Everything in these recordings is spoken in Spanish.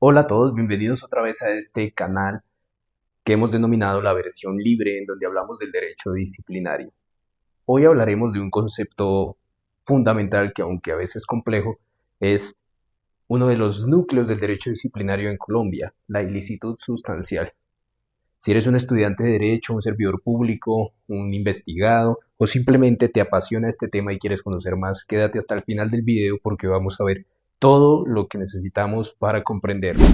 Hola a todos, bienvenidos otra vez a este canal que hemos denominado la versión libre, en donde hablamos del derecho disciplinario. Hoy hablaremos de un concepto fundamental que, aunque a veces complejo, es uno de los núcleos del derecho disciplinario en Colombia, la ilicitud sustancial. Si eres un estudiante de derecho, un servidor público, un investigado o simplemente te apasiona este tema y quieres conocer más, quédate hasta el final del video porque vamos a ver todo lo que necesitamos para comprenderlo.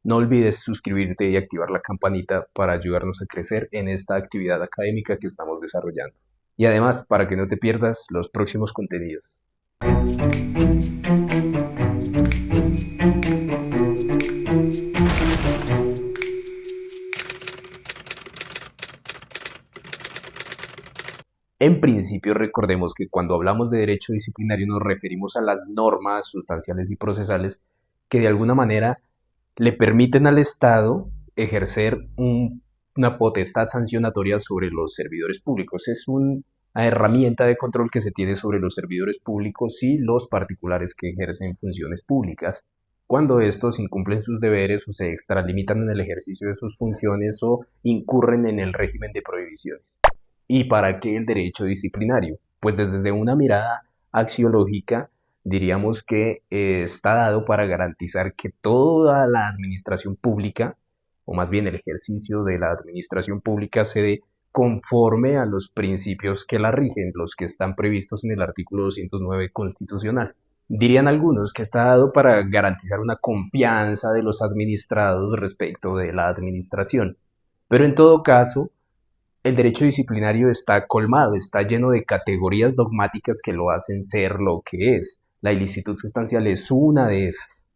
No olvides suscribirte y activar la campanita para ayudarnos a crecer en esta actividad académica que estamos desarrollando. Y además, para que no te pierdas los próximos contenidos. En principio, recordemos que cuando hablamos de derecho disciplinario nos referimos a las normas sustanciales y procesales que de alguna manera le permiten al Estado ejercer una potestad sancionatoria sobre los servidores públicos. Es una herramienta de control que se tiene sobre los servidores públicos y los particulares que ejercen funciones públicas, cuando estos incumplen sus deberes o se extralimitan en el ejercicio de sus funciones o incurren en el régimen de prohibiciones. ¿Y para qué el derecho disciplinario? Pues desde una mirada axiológica diríamos que está dado para garantizar que toda la administración pública, o más bien el ejercicio de la administración pública, se dé conforme a los principios que la rigen, los que están previstos en el artículo 209 constitucional. Dirían algunos que está dado para garantizar una confianza de los administrados respecto de la administración. Pero en todo caso, el derecho disciplinario está colmado, está lleno de categorías dogmáticas que lo hacen ser lo que es. La ilicitud sustancial es una de esas.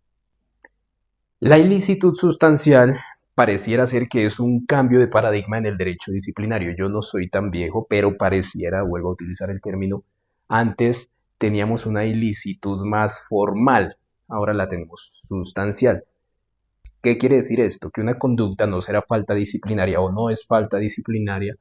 La ilicitud sustancial pareciera ser que es un cambio de paradigma en el derecho disciplinario. Yo no soy tan viejo, pero pareciera, vuelvo a utilizar el término, antes teníamos una ilicitud más formal, ahora la tenemos sustancial. ¿Qué quiere decir esto? Que una conducta no será falta disciplinaria o no es falta disciplinaria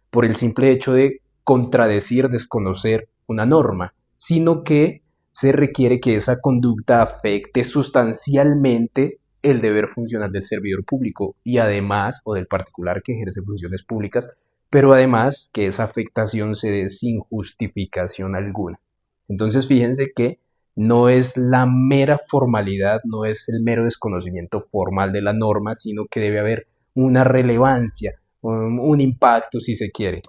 por el simple hecho de contradecir, desconocer una norma, sino que se requiere que esa conducta afecte sustancialmente el deber funcional del servidor público y además, o del particular que ejerce funciones públicas, pero además que esa afectación se dé sin justificación alguna. Entonces fíjense que no es la mera formalidad, no es el mero desconocimiento formal de la norma, sino que debe haber una relevancia, un impacto si se quiere.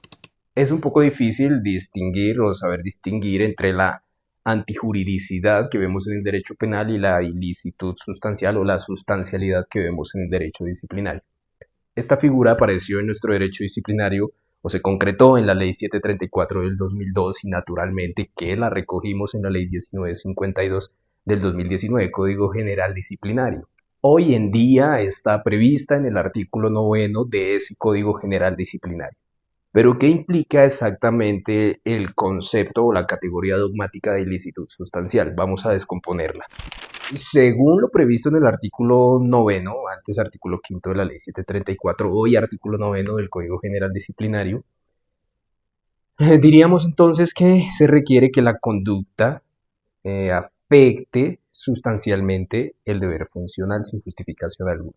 Es un poco difícil distinguir o saber distinguir entre la antijuridicidad que vemos en el derecho penal y la ilicitud sustancial o la sustancialidad que vemos en el derecho disciplinario. Esta figura apareció en nuestro derecho disciplinario o se concretó en la Ley 734 del 2002 y naturalmente que la recogimos en la Ley 1952 del 2019, Código General Disciplinario. Hoy en día está prevista en el artículo 9 de ese Código General Disciplinario. Pero ¿qué implica exactamente el concepto o la categoría dogmática de ilicitud sustancial? Vamos a descomponerla. Según lo previsto en el artículo 9, antes artículo 5 de la Ley 734, hoy artículo 9 del Código General Disciplinario, diríamos entonces que se requiere que la conducta afecte sustancialmente el deber funcional sin justificación alguna.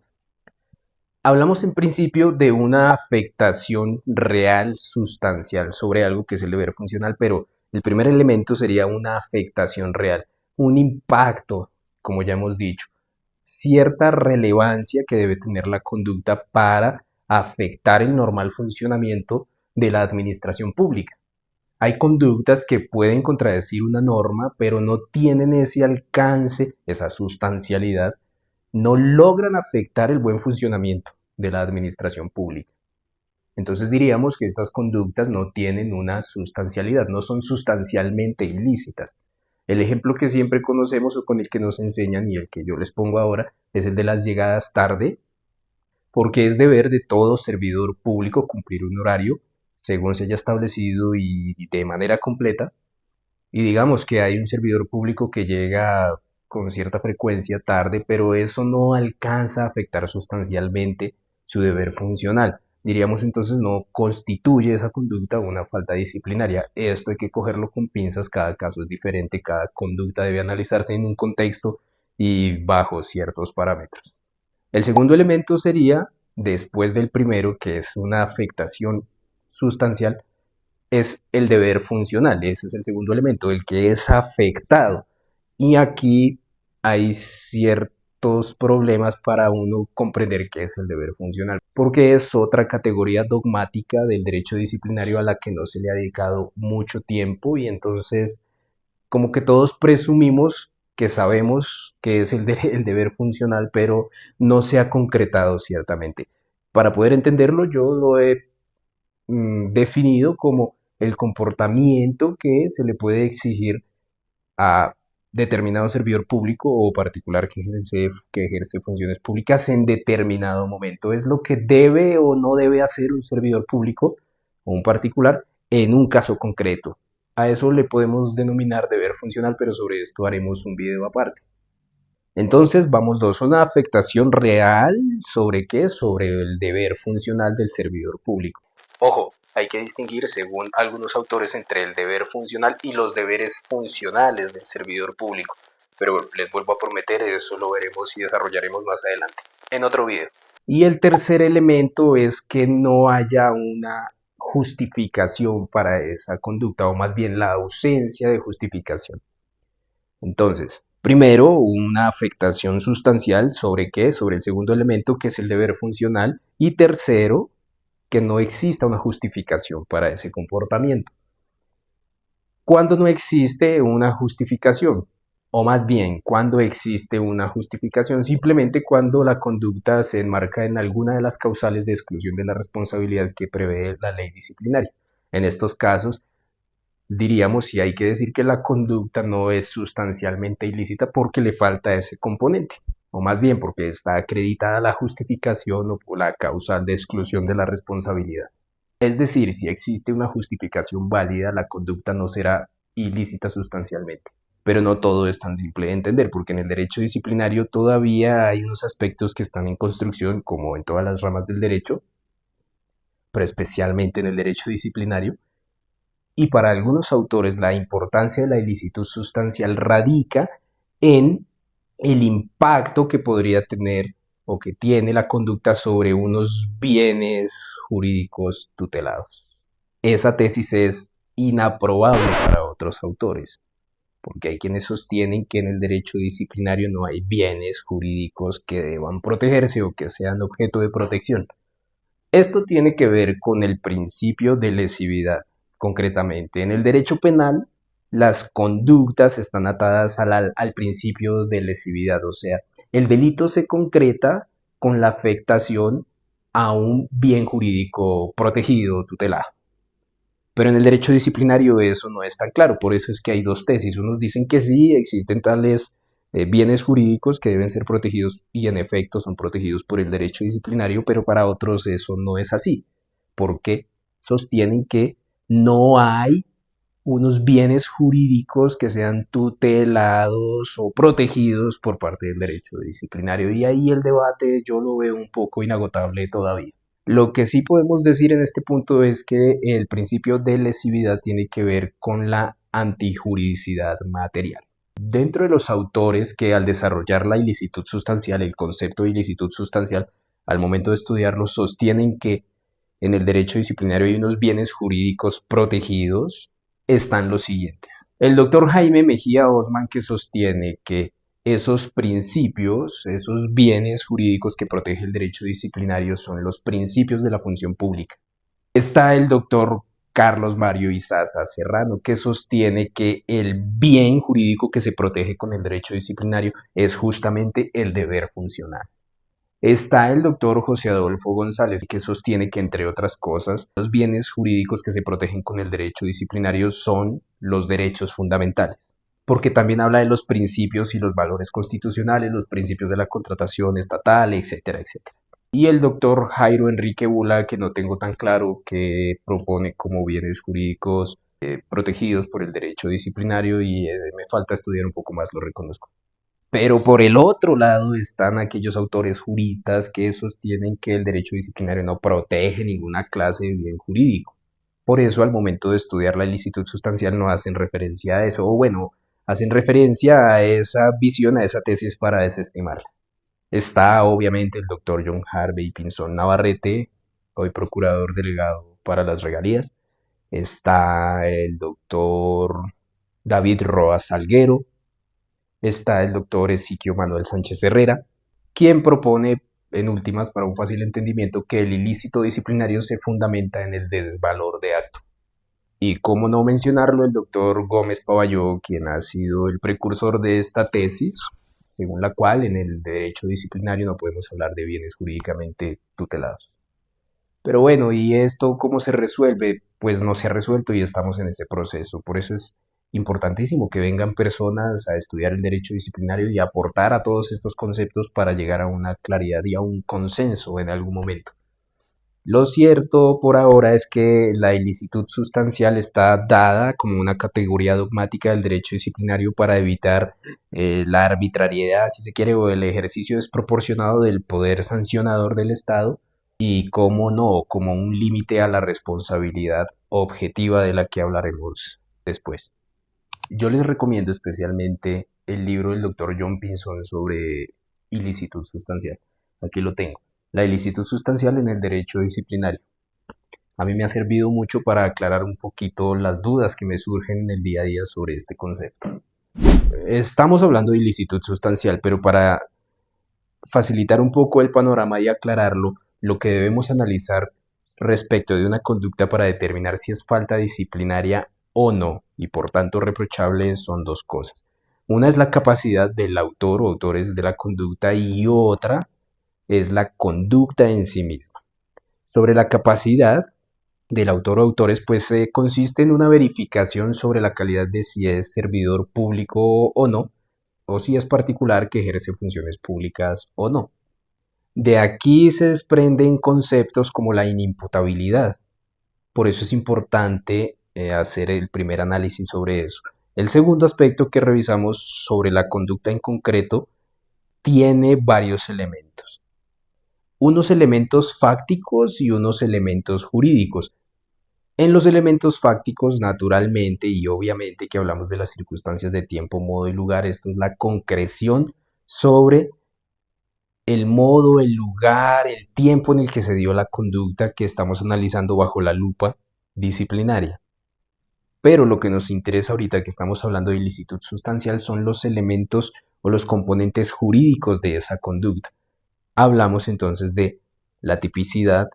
Hablamos en principio de una afectación real, sustancial, sobre algo que es el deber funcional, pero el primer elemento sería una afectación real, un impacto, como ya hemos dicho, cierta relevancia que debe tener la conducta para afectar el normal funcionamiento de la administración pública. Hay conductas que pueden contradecir una norma, pero no tienen ese alcance, esa sustancialidad, no logran afectar el buen funcionamiento de la administración pública. Entonces diríamos que estas conductas no tienen una sustancialidad, no son sustancialmente ilícitas. El ejemplo que siempre conocemos o con el que nos enseñan y el que yo les pongo ahora es el de las llegadas tarde, porque es deber de todo servidor público cumplir un horario según se haya establecido y de manera completa. Y digamos que hay un servidor público que llega con cierta frecuencia tarde, pero eso no alcanza a afectar sustancialmente su deber funcional. Diríamos entonces no constituye esa conducta una falta disciplinaria. Esto hay que cogerlo con pinzas, cada caso es diferente, cada conducta debe analizarse en un contexto y bajo ciertos parámetros. El segundo elemento sería, después del primero, que es una afectación sustancial, es el deber funcional. Ese es el segundo elemento, el que es afectado. Y aquí hay ciertos problemas para uno comprender qué es el deber funcional, porque es otra categoría dogmática del derecho disciplinario a la que no se le ha dedicado mucho tiempo y entonces como que todos presumimos que sabemos que es el deber funcional, pero no se ha concretado ciertamente. Para poder entenderlo, yo lo he definido como el comportamiento que se le puede exigir a determinado servidor público o particular que ejerce funciones públicas en determinado momento. Es lo que debe o no debe hacer un servidor público o un particular en un caso concreto. A eso le podemos denominar deber funcional, pero sobre esto haremos un video aparte. Entonces, vamos dos, una afectación real sobre qué, sobre el deber funcional del servidor público. Ojo, hay que distinguir, según algunos autores, entre el deber funcional y los deberes funcionales del servidor público. Pero les vuelvo a prometer, eso lo veremos y desarrollaremos más adelante, en otro video. Y el tercer elemento es que no haya una justificación para esa conducta, o más bien la ausencia de justificación. Entonces, primero, una afectación sustancial sobre qué, sobre el segundo elemento, que es el deber funcional, y tercero, que no exista una justificación para ese comportamiento. ¿Cuándo no existe una justificación? O más bien, ¿cuándo existe una justificación? Simplemente cuando la conducta se enmarca en alguna de las causales de exclusión de la responsabilidad que prevé la ley disciplinaria. En estos casos, diríamos si hay que decir que la conducta no es sustancialmente ilícita porque le falta ese componente, o más bien porque está acreditada la justificación o la causal de exclusión de la responsabilidad. Es decir, si existe una justificación válida, la conducta no será ilícita sustancialmente. Pero no todo es tan simple de entender, porque en el derecho disciplinario todavía hay unos aspectos que están en construcción, como en todas las ramas del derecho, pero especialmente en el derecho disciplinario. Y para algunos autores la importancia de la ilicitud sustancial radica en el impacto que podría tener o que tiene la conducta sobre unos bienes jurídicos tutelados. Esa tesis es inaprobable para otros autores, porque hay quienes sostienen que en el derecho disciplinario no hay bienes jurídicos que deban protegerse o que sean objeto de protección. Esto tiene que ver con el principio de lesividad. Concretamente, en el derecho penal, las conductas están atadas al principio de lesividad, o sea, el delito se concreta con la afectación a un bien jurídico protegido, tutelado. Pero en el derecho disciplinario eso no es tan claro, por eso es que hay dos tesis. Unos dicen que sí, existen tales bienes jurídicos que deben ser protegidos y en efecto son protegidos por el derecho disciplinario, pero para otros eso no es así, porque sostienen que no hay unos bienes jurídicos que sean tutelados o protegidos por parte del derecho disciplinario. Y ahí el debate yo lo veo un poco inagotable todavía. Lo que sí podemos decir en este punto es que el principio de lesividad tiene que ver con la antijuridicidad material. Dentro de los autores que al desarrollar la ilicitud sustancial, el concepto de ilicitud sustancial, al momento de estudiarlo, sostienen que en el derecho disciplinario hay unos bienes jurídicos protegidos, están los siguientes. El doctor Jaime Mejía Osman, que sostiene que esos principios, esos bienes jurídicos que protege el derecho disciplinario son los principios de la función pública. Está el doctor Carlos Mario Izaza Serrano, que sostiene que el bien jurídico que se protege con el derecho disciplinario es justamente el deber funcional. Está el doctor José Adolfo González, que sostiene que, entre otras cosas, los bienes jurídicos que se protegen con el derecho disciplinario son los derechos fundamentales, porque también habla de los principios y los valores constitucionales, los principios de la contratación estatal, etcétera, etcétera. Y el doctor Jairo Enrique Bula, que no tengo tan claro, que propone como bienes jurídicos protegidos por el derecho disciplinario y me falta estudiar un poco más, lo reconozco. Pero por el otro lado están aquellos autores juristas que sostienen que el derecho disciplinario no protege ninguna clase de bien jurídico. Por eso al momento de estudiar la ilicitud sustancial no hacen referencia a eso, o bueno, hacen referencia a esa visión, a esa tesis para desestimarla. Está obviamente el doctor John Harvey Pinzón Navarrete, hoy procurador delegado para las regalías. Está el doctor David Roas Salguero. Está el doctor Ezequiel Manuel Sánchez Herrera, quien propone, en últimas, para un fácil entendimiento, que el ilícito disciplinario se fundamenta en el desvalor de acto. Y cómo no mencionarlo, el doctor Gómez Pavalló, quien ha sido el precursor de esta tesis, según la cual en el derecho disciplinario no podemos hablar de bienes jurídicamente tutelados. Pero bueno, ¿y esto cómo se resuelve? Pues no se ha resuelto y estamos en ese proceso. Por eso es importantísimo que vengan personas a estudiar el derecho disciplinario y aportar a todos estos conceptos para llegar a una claridad y a un consenso en algún momento. Lo cierto por ahora es que la ilicitud sustancial está dada como una categoría dogmática del derecho disciplinario para evitar la arbitrariedad, si se quiere, o el ejercicio desproporcionado del poder sancionador del Estado y, como no, como un límite a la responsabilidad objetiva de la que hablaremos después. Yo les recomiendo especialmente el libro del doctor John Pinzón sobre ilicitud sustancial. Aquí lo tengo. La ilicitud sustancial en el derecho disciplinario. A mí me ha servido mucho para aclarar un poquito las dudas que me surgen en el día a día sobre este concepto. Estamos hablando de ilicitud sustancial, pero para facilitar un poco el panorama y aclararlo, lo que debemos analizar respecto de una conducta para determinar si es falta disciplinaria o no, y por tanto reprochable, son dos cosas. Una es la capacidad del autor o autores de la conducta y otra es la conducta en sí misma. Sobre la capacidad del autor o autores, pues consiste en una verificación sobre la calidad de si es servidor público o no, o si es particular que ejerce funciones públicas o no. De aquí se desprenden conceptos como la inimputabilidad. Por eso es importante hacer el primer análisis sobre eso. El segundo aspecto que revisamos sobre la conducta en concreto tiene varios elementos. Unos elementos fácticos y unos elementos jurídicos. En los elementos fácticos, naturalmente y obviamente que hablamos de las circunstancias de tiempo, modo y lugar, esto es la concreción sobre el modo, el lugar, el tiempo en el que se dio la conducta que estamos analizando bajo la lupa disciplinaria. Pero lo que nos interesa ahorita que estamos hablando de ilicitud sustancial son los elementos o los componentes jurídicos de esa conducta. Hablamos entonces de la tipicidad,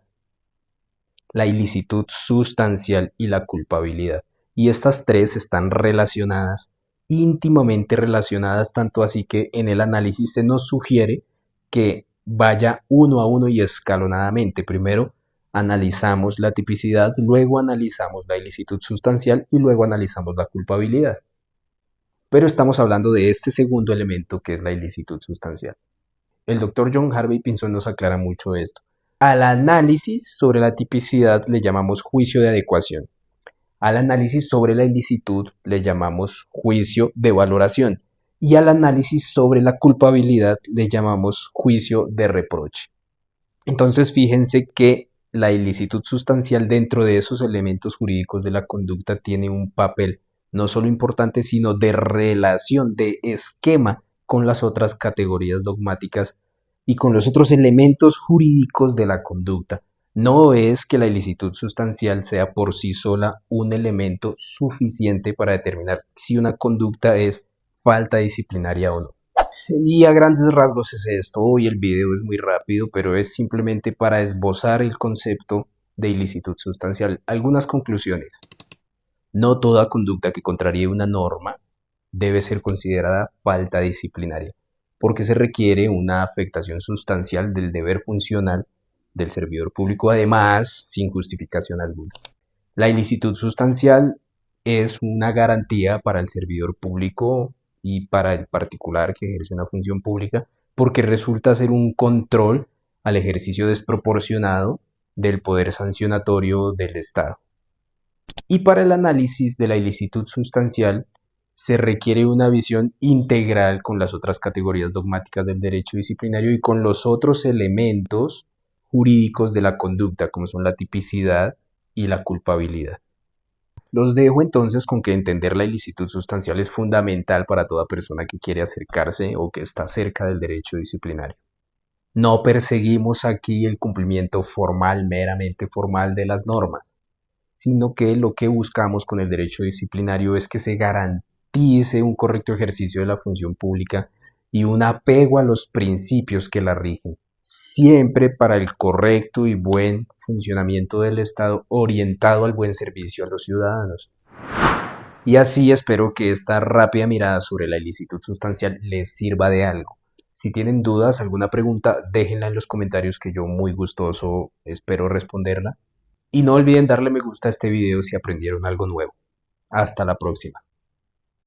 la ilicitud sustancial y la culpabilidad. Y estas tres están relacionadas, íntimamente relacionadas, tanto así que en el análisis se nos sugiere que vaya uno a uno y escalonadamente. Primero analizamos la tipicidad, luego analizamos la ilicitud sustancial y luego analizamos la culpabilidad. Pero estamos hablando de este segundo elemento que es la ilicitud sustancial. El doctor John Harvey Pinzón nos aclara mucho esto. Al análisis sobre la tipicidad le llamamos juicio de adecuación. Al análisis sobre la ilicitud le llamamos juicio de valoración. Y al análisis sobre la culpabilidad le llamamos juicio de reproche. Entonces fíjense que la ilicitud sustancial dentro de esos elementos jurídicos de la conducta tiene un papel no solo importante, sino de relación, de esquema con las otras categorías dogmáticas y con los otros elementos jurídicos de la conducta. No es que la ilicitud sustancial sea por sí sola un elemento suficiente para determinar si una conducta es falta disciplinaria o no. Y a grandes rasgos es esto. Hoy el video es muy rápido, pero es simplemente para esbozar el concepto de ilicitud sustancial. Algunas conclusiones. No toda conducta que contraríe una norma debe ser considerada falta disciplinaria, porque se requiere una afectación sustancial del deber funcional del servidor público, además sin justificación alguna. La ilicitud sustancial es una garantía para el servidor público y para el particular que ejerce una función pública, porque resulta ser un control al ejercicio desproporcionado del poder sancionatorio del Estado. Y para el análisis de la ilicitud sustancial se requiere una visión integral con las otras categorías dogmáticas del derecho disciplinario y con los otros elementos jurídicos de la conducta, como son la tipicidad y la culpabilidad. Los dejo entonces con que entender la ilicitud sustancial es fundamental para toda persona que quiere acercarse o que está cerca del derecho disciplinario. No perseguimos aquí el cumplimiento formal, meramente formal de las normas, sino que lo que buscamos con el derecho disciplinario es que se garantice un correcto ejercicio de la función pública y un apego a los principios que la rigen, siempre para el correcto y buen funcionamiento del Estado orientado al buen servicio a los ciudadanos. Y así espero que esta rápida mirada sobre la ilicitud sustancial les sirva de algo. Si tienen dudas, alguna pregunta, déjenla en los comentarios que yo muy gustoso espero responderla. Y no olviden darle me gusta a este video si aprendieron algo nuevo. Hasta la próxima.